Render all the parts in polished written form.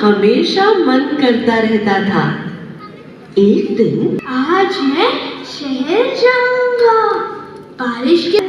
हमेशा मन करता रहता था। एक दिन आज मैं शहर जाऊंगा। बारिश के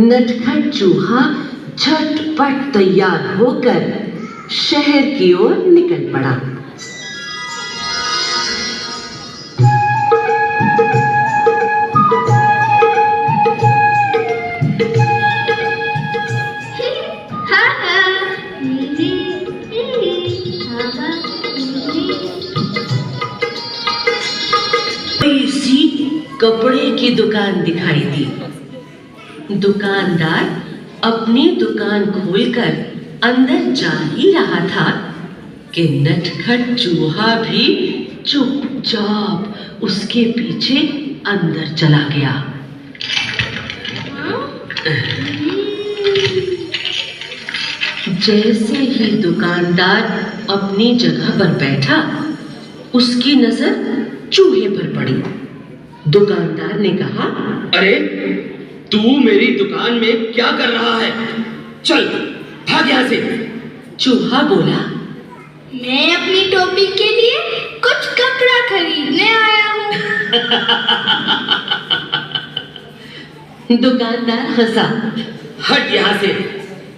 नटखट चूहा झटपट तैयार होकर शहर की ओर निकल पड़ा। सी कपड़े की दुकान दिखाई दी। दुकानदार अपनी दुकान खोलकर अंदर जा ही रहा था कि नटखट चूहा भी चुपचाप उसके पीछे अंदर चला गया। जैसे ही दुकानदार अपनी जगह पर बैठा, उसकी नजर चूहे पर पड़ी। दुकानदार ने कहा, अरे तू मेरी दुकान में क्या कर रहा है? चल भाग यहाँ से। चूहा बोला, मैं अपनी टोपी के लिए कुछ कपड़ा खरीदने आया हूँ। दुकानदार हंसा। हट यहाँ से,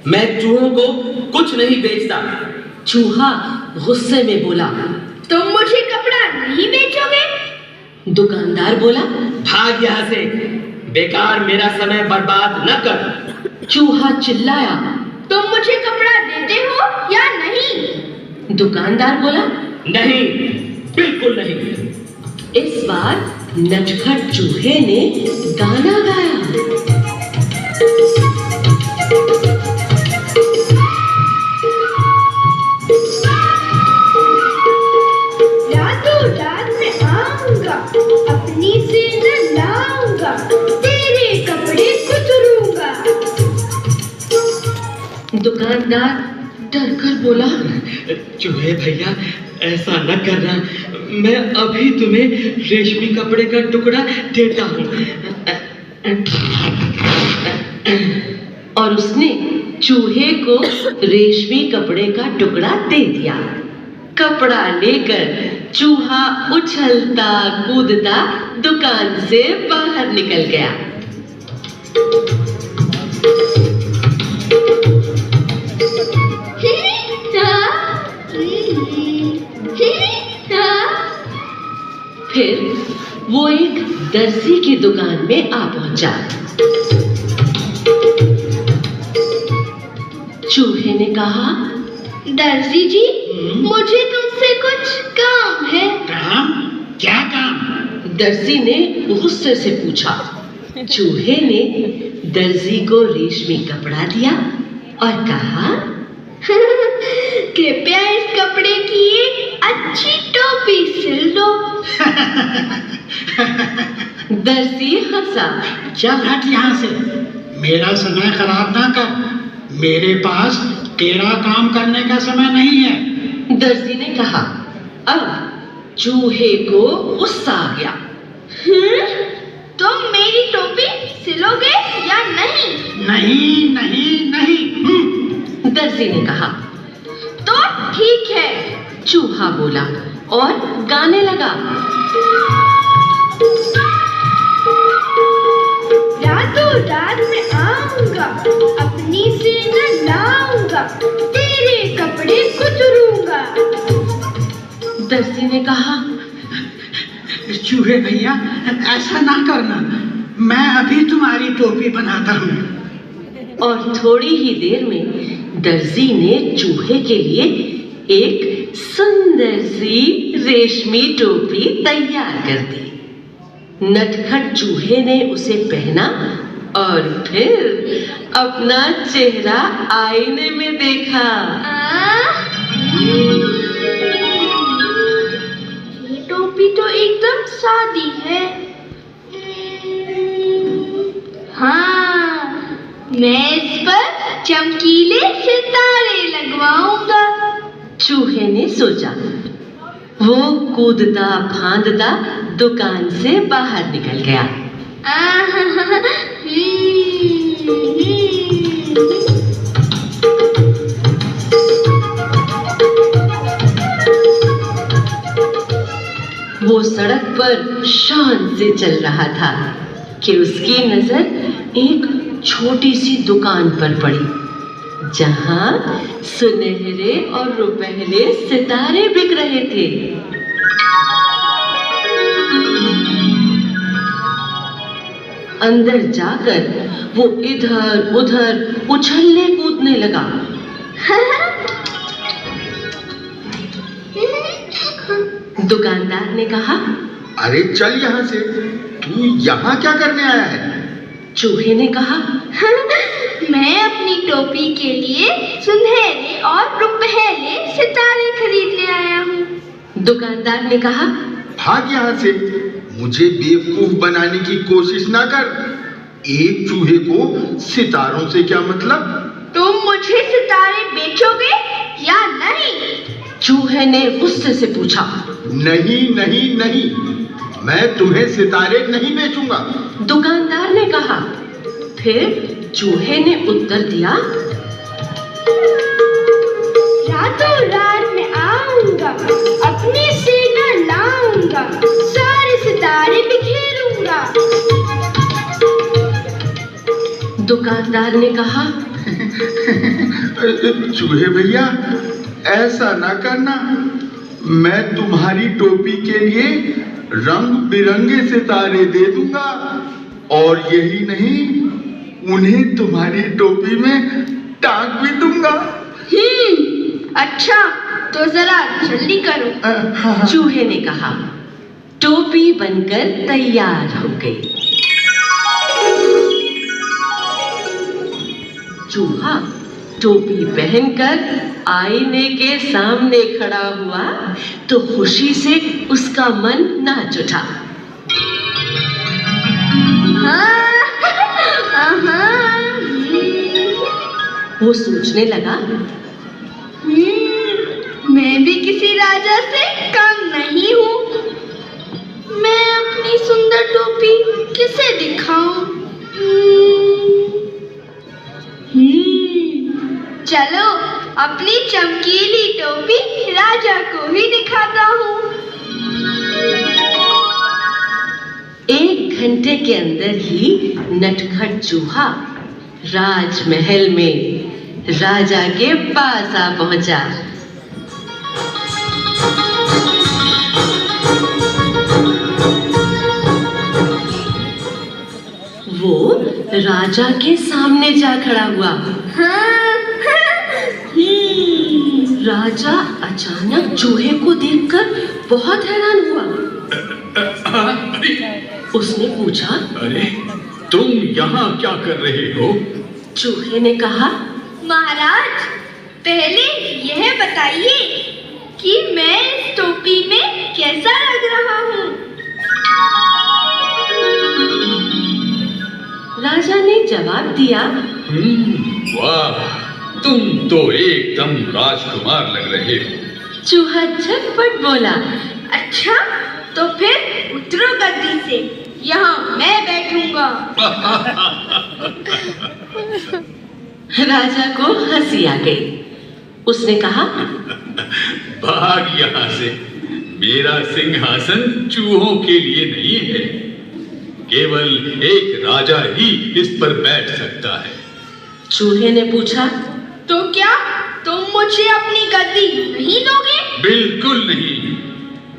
मैं चूहों को कुछ नहीं बेचता। चूहा गुस्से में बोला, तुम मुझे कपड़ा नहीं बेचोगे? दुकानदार बोला, भाग यहाँ से, बेकार मेरा समय बर्बाद न कर। चूहा चिल्लाया, तुम मुझे कपड़ा देते हो या नहीं? दुकानदार बोला, नहीं, बिल्कुल नहीं। इस बार नटखट चूहे ने गाना गाया। रातों रात में आऊंगा, अपनी सेना लाऊंगा, तेरे कपड़े कुतरूंगा। दुकानदार डर कर बोला, चूहे भैया ऐसा न करना, मैं अभी तुम्हें रेशमी कपड़े का टुकड़ा देता हूँ। और उसने चूहे को रेशमी कपड़े का टुकड़ा दे दिया। कपड़ा लेकर चूहा उछलता कूदता दुकान से बाहर निकल गया। फिर वो एक दर्जी की दुकान में आ पहुंचा। चूहे ने कहा, दर्जी जी, मुझे तुमसे कुछ काम है। काम? क्या काम? दर्जी ने गुस्से से पूछा। चूहे ने दर्जी को रेशमी कपड़ा दिया और कहा, कृपया इस कपड़े की एक अच्छी टोपी सिल दो। दर्जी हंसा। चल हट यहाँ से, मेरा समय खराब ना कर। मेरे पास तेरा काम करने का समय नहीं है। दर्जी ने कहा। अब चूहे को गुस्सा आ गया। तुम मेरी टोपी सिलोगे या नहीं? नहीं नहीं नहीं। दर्जी ने कहा। तो ठीक है, चूहा बोला और गाने लगा। रातों रात में आऊंगा, अपनी सेना लाऊंगा, तेरे कपड़े कुतरूंगा। दर्जी ने कहा, चूहे भैया ऐसा ना करना, मैं अभी तुम्हारी टोपी बनाता हूँ। और थोड़ी ही देर में दर्जी ने चूहे के लिए एक सुंदर सी रेशमी टोपी तैयार कर दी। नटखट चूहे ने उसे पहना और फिर अपना चेहरा आईने में देखा। ये टोपी तो एकदम सादी है। हाँ, मैं इस पर चमकीले सितारे लगवाऊंगा। चूहे ने सोचा। वो कूदता फांदता दुकान से बाहर निकल गया। वो सड़क पर शान से चल रहा था कि उसकी नजर एक छोटी सी दुकान पर पड़ी, जहां सुनहरे और रुपहले सितारे बिक रहे थे। अंदर जाकर वो इधर उधर उछलने कूदने लगा। दुकानदार ने कहा, अरे चल यहाँ से, तू यहाँ क्या करने आया है? चूहे ने कहा, मैं अपनी टोपी के लिए सुनहरे और रुपहले सितारे खरीदने आया हूँ। दुकानदार ने कहा, भाग यहाँ से, मुझे बेवकूफ बनाने की कोशिश ना कर। एक चूहे को सितारों से क्या मतलब? तुम मुझे सितारे बेचोगे या नहीं? चूहे ने गुस्से से पूछा। नहीं नहीं नहीं, मैं तुम्हें सितारे नहीं बेचूंगा। दुकानदार ने कहा। फिर चूहे ने उत्तर दिया, रातों रात में आऊंगा, अपनी सेना लाऊंगा, सारे सितारे बिखेरूंगा। दुकानदार ने कहा, चूहे भैया, ऐसा ना करना। मैं तुम्हारी टोपी के लिए रंग बिरंगे सितारे दे दूंगा, और यही नहीं, उन्हें तुम्हारी टोपी में टांग भी दूंगा। अच्छा, तो जरा जल्दी करो। चूहे ने कहा। टोपी बनकर तैयार हो गई। चूहा टोपी पहनकर आईने के सामने खड़ा हुआ तो खुशी से उसका मन नाच उठा। वो सोचने लगा, मैं भी किसी राजा से कम नहीं हूँ। मैं अपनी सुंदर टोपी किसे दिखाऊं? चलो, अपनी चमकीली टोपी राजा को ही दिखाता हूँ। 1 घंटे के अंदर ही नटखट चूहा राजमहल में राजा के पास आ पहुंचा। वो राजा के सामने जा खड़ा हुआ। राजा अचानक चूहे को देखकर बहुत हैरान हुआ। उसने पूछा, अरे तुम यहाँ क्या कर रहे हो? चूहे ने कहा, महाराज, पहले यह बताइए कि मैं इस टोपी में कैसा लग रहा हूँ? राजा ने जवाब दिया, वाह, तुम तो एकदम राजकुमार लग रहे हो। चूहा झटपट बोला, अच्छा, तो फिर उतरो गद्दी से, यहाँ मैं बैठूंगा। राजा को हंसी आ गई। उसने कहा, भाग यहाँ से, मेरा सिंहासन चूहों के लिए नहीं है। केवल एक राजा ही इस पर बैठ सकता है। चूहे ने पूछा, तो क्या तुम मुझे अपनी गद्दी नहीं दोगे? बिल्कुल नहीं,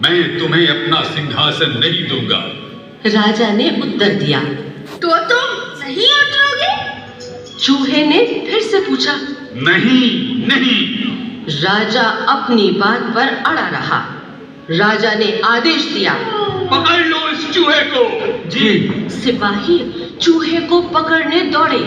मैं तुम्हें अपना सिंहासन नहीं दूंगा। राजा ने उत्तर दिया। तो तुम नहीं उतरोगे? चूहे ने फिर से पूछा। नहीं नहीं। राजा अपनी बात पर अड़ा रहा। राजा ने आदेश दिया, पकड़ लो इस चूहे को। जी। सिपाही चूहे को पकड़ने दौड़े।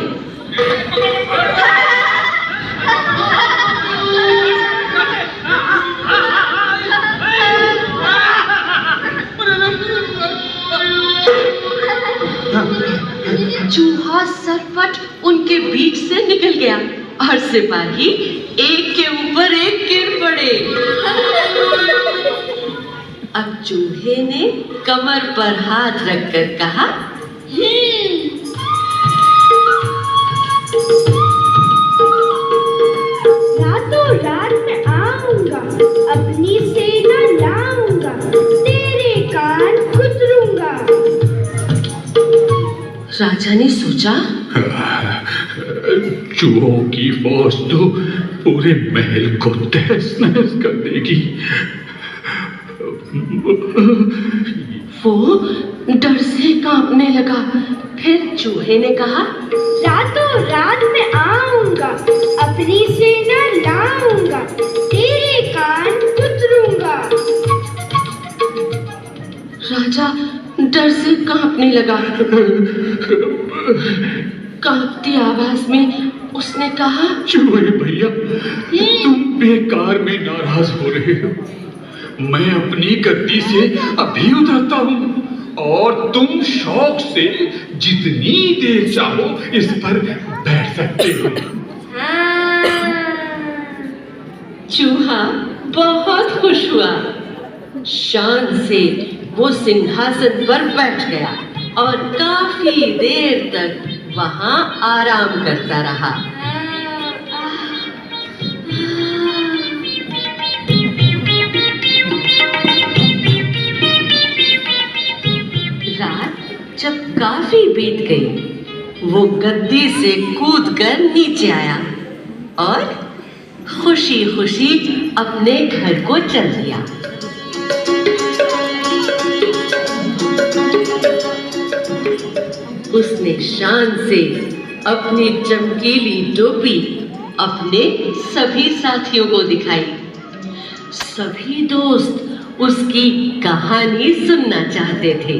चूहा सरपट उनके बीच से निकल गया और सिपाही एक के ऊपर एक गिर पड़े। अब चूहे ने कमर पर हाथ रखकर कहा, रातों रात में आऊंगा, अपनी सेना लाऊंगा, तेरे काम राजा ने सोचा, चूहों की फौज तो पूरे महल को तहस नहस कर देगी। वो डर से कांपने लगा। फिर चूहे ने कहा, रातों रात में आऊंगा, अपनी सेना लाऊंगा, तेरे कान कुतरूंगा। राजा डर से कांपने लगा। कांपती आवाज में उसने कहा, चूहे भैया, तुम बेकार में नाराज हो रहे हो। मैं अपनी गद्दी से अभी उतरता हूँ और तुम शौक से जितनी देर चाहो इस पर बैठ सकते हो। चूहा बहुत खुश हुआ। शान से वो सिंहासन पर बैठ गया और काफी देर तक वहां आराम करता रहा। रात जब काफी बीत गई, वो गद्दी से कूदकर नीचे आया और खुशी खुशी अपने घर को चल दिया। उसने शान से अपनी चमकीली टोपी अपने सभी साथियों को दिखाई। सभी दोस्त उसकी कहानी सुनना चाहते थे।